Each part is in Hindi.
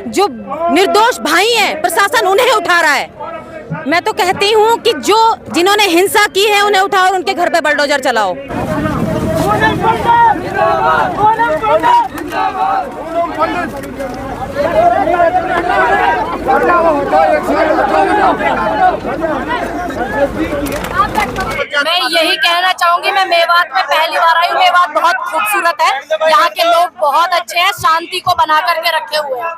जो निर्दोष भाई हैं प्रशासन उन्हें उठा रहा है। मैं तो कहती हूँ कि जो जिन्होंने हिंसा की है उन्हें उठाओ और उनके घर पे बुलडोजर चलाओ। मैं यही कहना चाहूंगी, मैं मेवात में पहली बार आई हूँ। मेवात बहुत खूबसूरत है, यहाँ के लोग बहुत अच्छे हैं, शांति को बना करके रखे हुए हैं।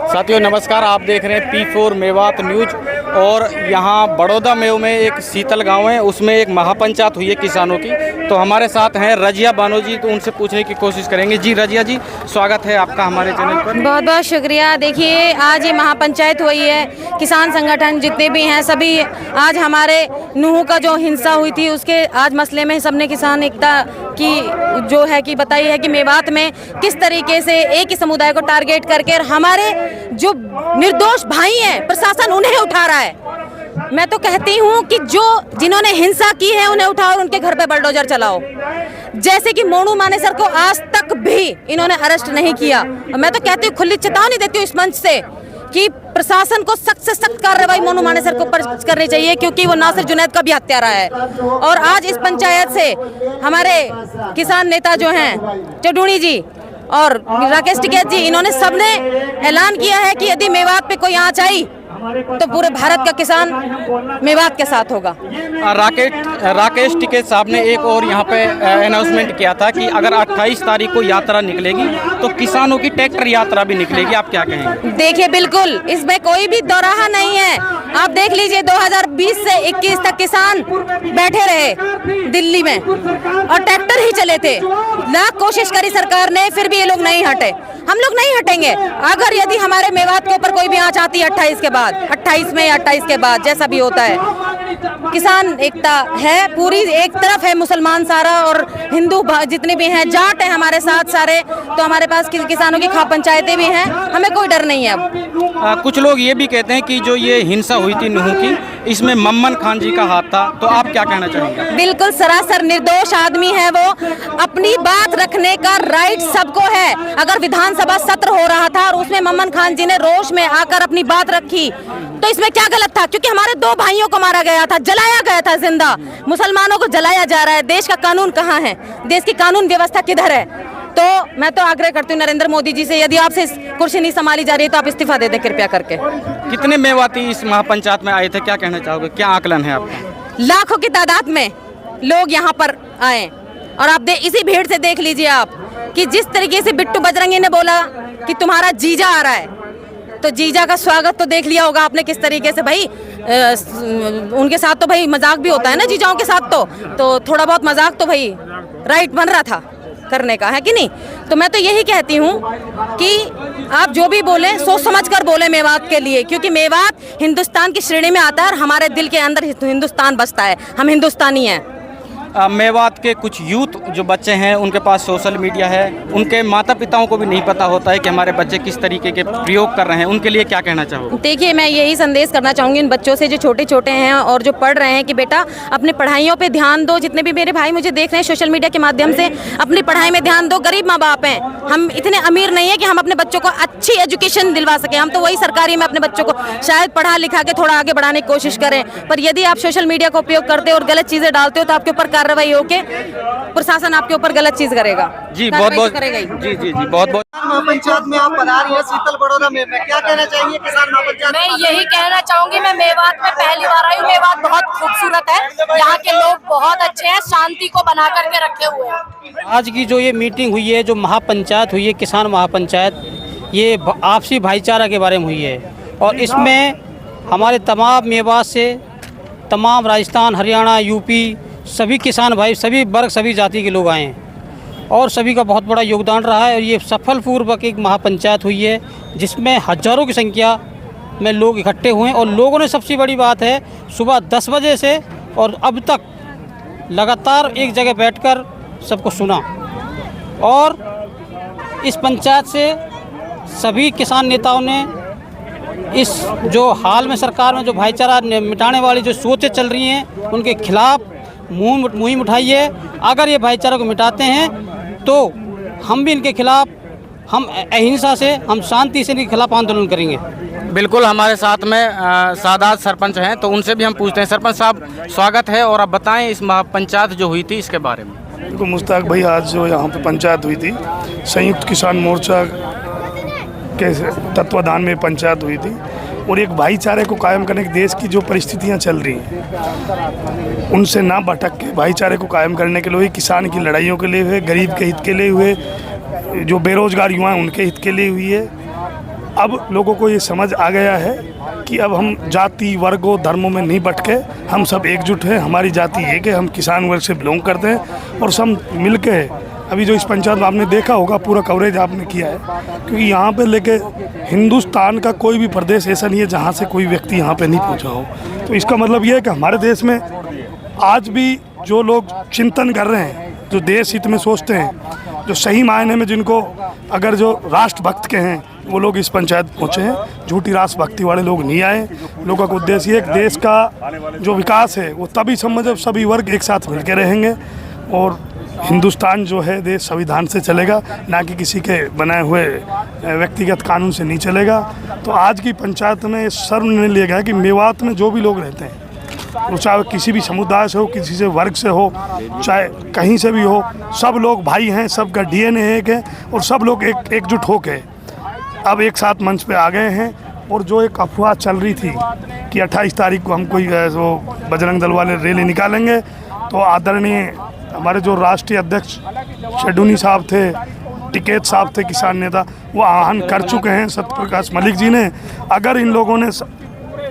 साथियों नमस्कार, आप देख रहे हैं P4 मेवात न्यूज। और यहाँ बड़ौदा मेव में एक शीतल गांव है, उसमें एक महापंचायत हुई है किसानों की। तो हमारे साथ हैं रजिया बानो जी, तो उनसे पूछने की कोशिश करेंगे। जी रजिया जी, स्वागत है आपका हमारे चैनल पर। बहुत बहुत शुक्रिया। देखिए आज ये महापंचायत हुई है, किसान संगठन जितने भी हैं सभी आज हमारे नूह का जो हिंसा हुई थी उसके आज मसले में सबने किसान एकता की जो है कि बताई है कि मेवात में किस तरीके से एक ही समुदाय को टारगेट करके हमारे जो निर्दोष भाई हैं प्रशासन उन्हें उठा रहा है। मैं तो कहती हूँ कि जो जिन्होंने हिंसा की है उन्हें उठाओ और उनके घर पे बुलडोजर चलाओ। जैसे कि मोनू मानेसर को आज तक भी इन्होंने अरेस्ट नहीं किया। मैं तो कहती हूँ, खुली चेतावनी देती हूँ इस मंच से कि प्रशासन को सख्त से सख्त कार्रवाई मोनू मानेसर को करनी चाहिए, क्योंकि वो नासिर जुनैद का भी हत्यारा है। और आज इस पंचायत से हमारे किसान नेता जो हैं चडूणी जी और राकेश टिकैत जी, इन्होंने सबने ऐलान किया है कि यदि मेवात पे कोई आंच आई तो पूरे भारत का किसान मेवात के साथ होगा। राकेश टिकैत साहब ने एक और यहाँ पे अनाउंसमेंट किया था कि अगर 28 तारीख को यात्रा निकलेगी तो किसानों की ट्रैक्टर यात्रा भी निकलेगी। आप क्या कहेंगे? देखिए बिल्कुल इसमें कोई भी दोराहा नहीं है। आप देख लीजिए 2020 से 21 तक किसान बैठे रहे दिल्ली में और ट्रैक्टर ही चले थे। लाख कोशिश करी सरकार ने, फिर भी ये लोग नहीं हटे। हम लोग नहीं हटेंगे। अगर यदि हमारे मेवात के ऊपर कोई भी आंच आती है 28 के बाद, 28 में या 28 के बाद जैसा भी होता है, किसान एकता है पूरी। एक तरफ है मुसलमान सारा और हिंदू जितने भी हैं, जाट हैं हमारे साथ सारे। तो हमारे पास किसानों की खाप पंचायतें भी हैं, हमें कोई डर नहीं है अब। कुछ लोग ये भी कहते हैं कि जो ये हिंसा हुई थी नूह की, इसमें मम्मन खान जी का हाथ था। तो आप क्या कहना चाहेंगे? बिल्कुल सरासर निर्दोष आदमी है वो। अपनी बात रखने का राइट सबको है। अगर विधानसभा सत्र हो रहा था और उसमें मम्मन खान जी ने रोष में आकर अपनी बात रखी तो इसमें क्या गलत था? क्योंकि हमारे 2 भाइयों को मारा गया था, जलाया गया था जिंदा। मुसलमानों को जलाया जा रहा है। देश का कानून कहाँ है? देश की कानून व्यवस्था किधर है? तो मैं तो आग्रह करती हूँ नरेंद्र मोदी जी से, यदि आपसे कुर्सी नहीं संभाली जा रही है तो आप इस्तीफा दे दें कृपया करके। कितने मेवाती इस महापंचायत में आए थे, क्या कहना चाहोगे? क्या आकलन है आपका? लाखों की तादाद में लोग यहाँ पर आए और आप इसी भीड़ से देख लीजिए आप कि जिस तरीके से बिट्टू बजरंगी ने बोला कि तुम्हारा जीजा आ रहा है, तो जीजा का स्वागत तो देख लिया होगा आपने किस तरीके से। भाई उनके साथ तो भाई मजाक भी होता है ना जीजाओं के साथ, तो थोड़ा बहुत मजाक तो भाई राइट बन रहा था करने का, है कि नहीं? तो मैं तो यही कहती हूँ कि आप जो भी बोले सोच समझ कर बोले मेवात के लिए, क्योंकि मेवात हिंदुस्तान की श्रेणी में आता है और हमारे दिल के अंदर हिंदुस्तान बसता है। हम हिंदुस्तानी हैं। मेवात के कुछ यूथ जो बच्चे हैं उनके पास सोशल मीडिया है, उनके माता पिताओं को भी नहीं पता होता है कि हमारे बच्चे किस तरीके के प्रयोग कर रहे हैं। उनके लिए क्या कहना चाहोगे? देखिए मैं यही संदेश करना चाहूँगी उन बच्चों से जो छोटे छोटे हैं और जो पढ़ रहे हैं कि बेटा अपने पढ़ाइयों पे ध्यान दो। जितने भी मेरे भाई मुझे देख रहे हैं सोशल मीडिया के माध्यम से, अपनी पढ़ाई में ध्यान दो। गरीब माँ बाप हैं, हम इतने अमीर नहीं है कि हम अपने बच्चों को अच्छी एजुकेशन दिलवा सकें। हम तो वही सरकारी में अपने बच्चों को शायद पढ़ा लिखा के थोड़ा आगे बढ़ाने की कोशिश करें। पर यदि आप सोशल मीडिया का उपयोग करते हो और गलत चीज़ें डालते हो तो आपके ऊपर कार्रवाई होके प्रशासन आपके ऊपर गलत चीज करेगा। जी बहुत बहुत जी बहुत बहुत महापंचायत में आप पधारी हैं शीतल बड़ौदा में, क्या कहना चाहिए किसान महापंचायत? मैं यही कहना चाहूंगी, मैं मेवात में पहली बार आई हूँ। मेवात बहुत खूबसूरत है, यहाँ के लोग बहुत अच्छे हैं, शांति को बना करके रखे हुए हैं। आज की जो ये मीटिंग हुई है, जो महापंचायत हुई है किसान महापंचायत, ये आपसी भाईचारा के बारे में हुई है। और इसमें हमारे तमाम मेवात से तमाम राजस्थान, हरियाणा, यूपी सभी किसान भाई, सभी वर्ग, सभी जाति के लोग आए हैं और सभी का बहुत बड़ा योगदान रहा है। और ये सफलपूर्वक एक महापंचायत हुई है जिसमें हजारों की संख्या में लोग इकट्ठे हुए हैं। और लोगों ने, सबसे बड़ी बात है, सुबह 10 बजे से और अब तक लगातार एक जगह बैठकर सबको सुना। और इस पंचायत से सभी किसान नेताओं ने इस जो हाल में सरकार में जो भाईचारा मिटाने वाली जो सोचें चल रही हैं उनके खिलाफ मुहिम उठाई है। अगर ये भाईचारा को मिटाते हैं तो हम भी इनके खिलाफ हम अहिंसा से, हम शांति से इनके खिलाफ आंदोलन करेंगे। बिल्कुल, हमारे साथ में सादात सरपंच हैं, तो उनसे भी हम पूछते हैं। सरपंच साहब, स्वागत है, और आप बताएं इस महापंचायत जो हुई थी इसके बारे में। देखो मुश्ताक भाई, आज जो यहाँ पे पंचायत हुई थी, संयुक्त किसान मोर्चा के तत्वाधान में पंचायत हुई थी, और एक भाईचारे को कायम करने की देश की जो परिस्थितियाँ चल रही हैं उनसे ना भटक के भाईचारे को कायम करने के लिए, किसान की लड़ाइयों के लिए हुए, गरीब के हित के लिए हुए, जो बेरोजगार युवा हैं उनके हित के लिए हुई है। अब लोगों को ये समझ आ गया है कि अब हम जाति वर्गों धर्मों में नहीं भटके, हम सब एकजुट हैं। हमारी जाति एक है, हम किसान वर्ग से बिलोंग करते हैं, और सब मिल के अभी जो इस पंचायत में आपने देखा होगा, पूरा कवरेज आपने किया है, क्योंकि यहाँ पे लेके हिंदुस्तान का कोई भी प्रदेश ऐसा नहीं है जहाँ से कोई व्यक्ति यहाँ पे नहीं पहुँचा हो। तो इसका मतलब ये है कि हमारे देश में आज भी जो लोग चिंतन कर रहे हैं, जो देश हित में सोचते हैं, जो सही मायने में जिनको अगर जो राष्ट्रभक्त के हैं, वो लोग इस पंचायत पहुँचे हैं। झूठी राष्ट्रभक्ति वाले लोग नहीं आए। लोगों का उद्देश्य ये, देश का जो विकास है वो तभी संभव जब सभी वर्ग एक साथ मिलकर रहेंगे, और हिंदुस्तान जो है देश संविधान से चलेगा, ना कि किसी के बनाए हुए व्यक्तिगत कानून से नहीं चलेगा। तो आज की पंचायत में सर्व निर्णय लिया गया कि मेवात में जो भी लोग रहते हैं, वो चाहे किसी भी समुदाय से हो, किसी से वर्ग से हो, चाहे कहीं से भी हो, सब लोग भाई हैं, सबका डीएनए एक है, और सब लोग एकजुट होकर अब एक साथ मंच पे आ गए हैं। और जो एक अफवाह चल रही थी कि 28 तारीख को हम कोई वो बजरंग दल वाले रैली निकालेंगे, तो आदरणीय हमारे जो राष्ट्रीय अध्यक्ष शेडूनी साहब थे, टिकैत साहब थे, किसान नेता, वो आह्वान कर चुके हैं सत्यप्रकाश मलिक जी ने। अगर इन लोगों ने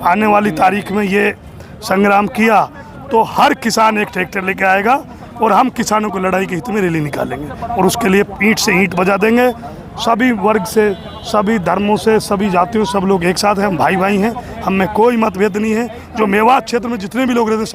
आने वाली तारीख में ये संग्राम किया तो हर किसान एक ट्रैक्टर लेके आएगा, और हम किसानों को लड़ाई के हित में रैली निकालेंगे, और उसके लिए ईंट से ईंट बजा देंगे। सभी वर्ग से, सभी धर्मों से, सभी जातियों, सब लोग एक साथ हैं, हम भाई भाई हैं, हम में कोई मतभेद नहीं है। जो मेवात क्षेत्र में जितने भी लोग रहते हैं